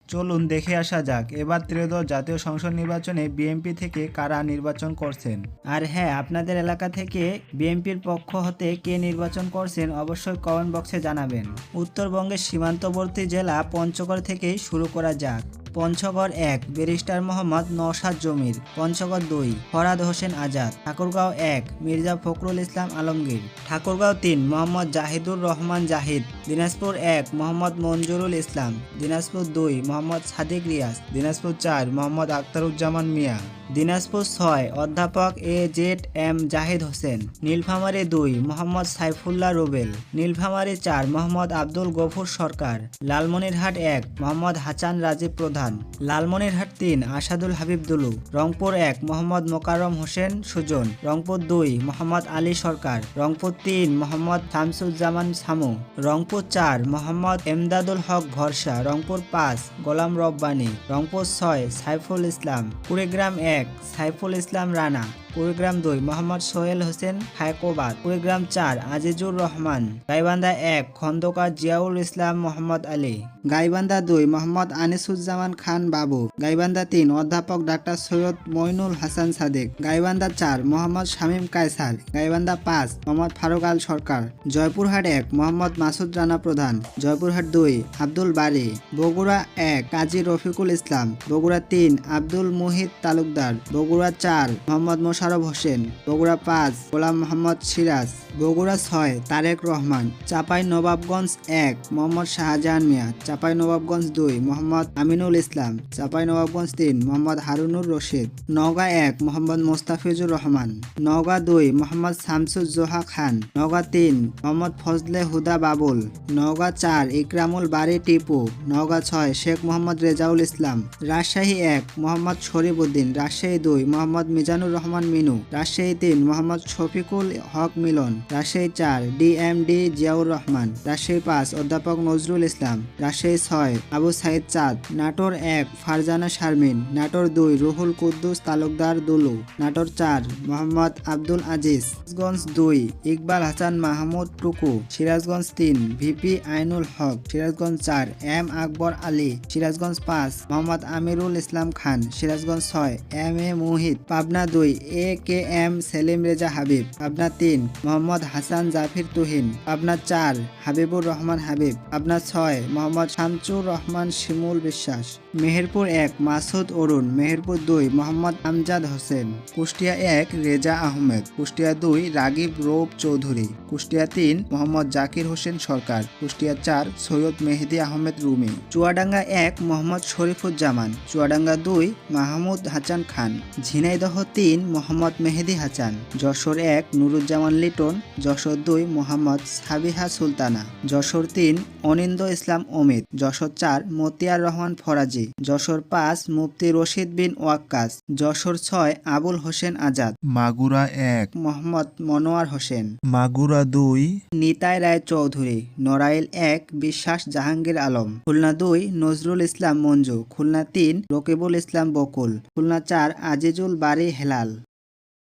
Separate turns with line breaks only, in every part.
চলুন দেখে আসা যাক এবার ত্রয়োদশ জাতীয় সংসদ নির্বাচনে বিএনপি থেকে কারা নির্বাচন করছেন। আর হ্যাঁ, আপনাদের এলাকা থেকে বিএনপির পক্ষ হতে কে নির্বাচন করছেন অবশ্যই কমেন্ট বক্সে জানাবেন। উত্তরবঙ্গের সীমান্তবর্তী জেলা পঞ্চগড় থেকেই শুরু করা যাক। পঞ্চগড় ১ ব্যারিস্টার মোহাম্মদ নওশাদ জমির। পঞ্চগড় ২ ফরহাদ হোসেন আজাদ। ঠাকুরগাঁও ১ মির্জা ফখরুল ইসলাম আলমগীর। ঠাকুরগাঁও ৩ মোহাম্মদ জাহিদুর রহমান জাহিদ। দিনাজপুর ১ মোহাম্মদ মঞ্জুরুল ইসলাম। দিনাজপুর ২ মোহাম্মদ সাদিক রিয়াজ। দিনাজপুর ৪ মোহাম্মদ আখতারুজ্জামান মিয়া। দিনাজপুর ৬ অধ্যাপক এ.জেড.এম জাহিদ হোসেন। নীলফামারী ২ মোহাম্মদ সাইফুল্লাহ রুবেল। নীলফামারী ৪ মোহাম্মদ আব্দুল গফুর সরকার। লালমনিরহাট ১ মোহাম্মদ হাসান রাজীব প্রধান। লালমনিরহাট ৩ আসাদুল হাবিব দুলু। রংপুর ১ মোহাম্মদ মোকাররম হোসেন সুজন। রংপুর ২ মোহাম্মদ আলী সরকার। রংপুর ৩ মোহাম্মদ শামসুজ্জামান সামু। রংপুর ৪ মোহাম্মদ এমদাদুল হক ভরসা। রংপুর ৫ গোলাম রব্বানী। রংপুর ৬ সাইফুল ইসলাম। কুড়িগ্রাম ১ সাইফুল ইসলাম রানা। কুড়িগ্রাম ২ মোহাম্মদ সোহেল হোসেন হায়কোবাদ। কুড়িগ্রাম ৪ আজিজুর রহমান। গাইবান্ধা ১ খন্দকার জিয়াউল ইসলাম মোহাম্মদ আলী। গাইবান্ধা ২ মোহাম্মদ আনিসুজ্জামান খান বাবু। গাইবান্ধা ৩ অধ্যাপক ডাক্তার সৈয়দ মইনুল হাসান সাদেক। গাইবান্ধা ৪ মোহাম্মদ শামীম কায়সার। গাইবান্ধা ৫ মোহাম্মদ ফারুক আল সরকার। জয়পুরহাট ১ মোহাম্মদ মাসুদ রানা প্রধান। জয়পুরহাট ২ আব্দুল বারী। বগুড়া ১ কাজী রফিকুল ইসলাম। বগুড়া ৩ আব্দুল মুহিত তালুকদার। বগুড়া ৪ মোহাম্মদ মোশাররফ হোসেন। বগুড়া ৫ গোলাম মোহাম্মদ সিরাজ। বগুড়া ৬ তারেক রহমান। চাঁপাইনবাবগঞ্জ ১ মোহাম্মদ শাহজাহান মিয়া। চাঁপাইনবাবগঞ্জ ২ মোহাম্মদ আমিনুল ইসলাম। চাঁপাইনবাবগঞ্জ ৩ মোহাম্মদ হারুনুর রশিদ। নওগাঁ ১ মোহাম্মদ মোস্তাফিজুর রহমান। নওগাঁ ২ মোহাম্মদ শামসুজ্জোহা খান। নওগাঁ ৩ মোহাম্মদ ফজলে হুদা বাবুল। নওগাঁ ৪ ইকরামুল বারী টিপু। নওগাঁ ৬ শেখ মোহাম্মদ রেজাউল ইসলাম। রাজশাহী ১ মোহাম্মদ শরীফ উদ্দিন। রাজশাহী ২ মোহাম্মদ মিজানুর রহমান মিনু। রাজশাহী ৩ মোহাম্মদ শফিকুল হক মিলন। রাজশাহী ৪ ডিএমডি জিয়াউর রহমান। রাজশাহী ৫ অধ্যাপক নজরুল ইসলাম। রাজশাহী ৬ আবু সাইদ চাঁদ। নাটোর ১ ফারজানা শারমিন। নাটোর ২ রুহুল কুদ্দুস তালুকদার দুলু। নাটোর ৪ মোহাম্মদ আব্দুল আজিজ। সিরাজগঞ্জ ২ ইকবাল হাসান মাহমুদ টুকু। Sirajganj ৩ VP Ainul Haque. Sirajganj ৪ M Akbar Ali. Sirajganj ৫ Mohammad Amirul Islam Khan. Sirajganj ৬ M A Muhith. Pabna ২ A K M Selim Reza Habib. Pabna ৩ Mohammad Hasan Zafir Tuhin. Pabna ৪ Habibur Rahman Habib. Pabna ৬ Mohammad শামচুর Rahman Shimul Biswas. Meherpur ১ Masud অরুণ। মেহেরপুর ২ মোহাম্মদ আমজাদ হোসেন। কুষ্টিয়া ১ রেজা আহমেদ। কুষ্টিয়া ২ রাগিব রৌফ চৌধুরী। কুষ্টিয়া ৩ মোহাম্মদ জাকির হোসেন সরকার। কুষ্টিয়া ৪ সৈয়দ মেহেদী আহমেদ রুমি। চুয়াডাঙ্গা ১ মোহাম্মদ শরীফুজ্জামান। চুয়াডাঙ্গা ২ মাহমুদ হাসান খান। ঝিনাইদহ ৩ মোহাম্মদ মেহেদী হাসান। যশোর ১ নুরুজ্জামান লিটন। যশোর ২ মোহাম্মদ সাবিহা সুলতানা। যশোর ৩ অনিন্দ ইসলাম অমিত। যশোর ৪ মতিয়ার রহমান ফরাজি। যশোর ৫ মুফতি রশিদ বিন ওয়াক্কাস। যশোর ৬ আবুল হোসেন আজাদ।
মাগুরা ১
মোহাম্মদ মনোয়ার হোসেন।
মাগুরা ২
নিতাই রায় চৌধুরী। নড়াইল ১ বিশ্বাস জাহাঙ্গীর আলম। খুলনা ২ নজরুল ইসলাম মঞ্জু। খুলনা ৩ রকিবুল ইসলাম বকুল। খুলনা ৪ আজিজুল বারী হেলাল।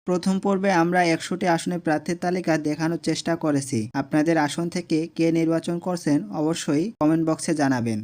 প্রথম পর্বে আমরা ১০০টি আসনের প্রার্থীর তালিকা দেখানোর চেষ্টা করেছি। আপনাদের আসন থেকে কে নির্বাচন করছেন অবশ্যই কমেন্ট বক্সে জানাবেন।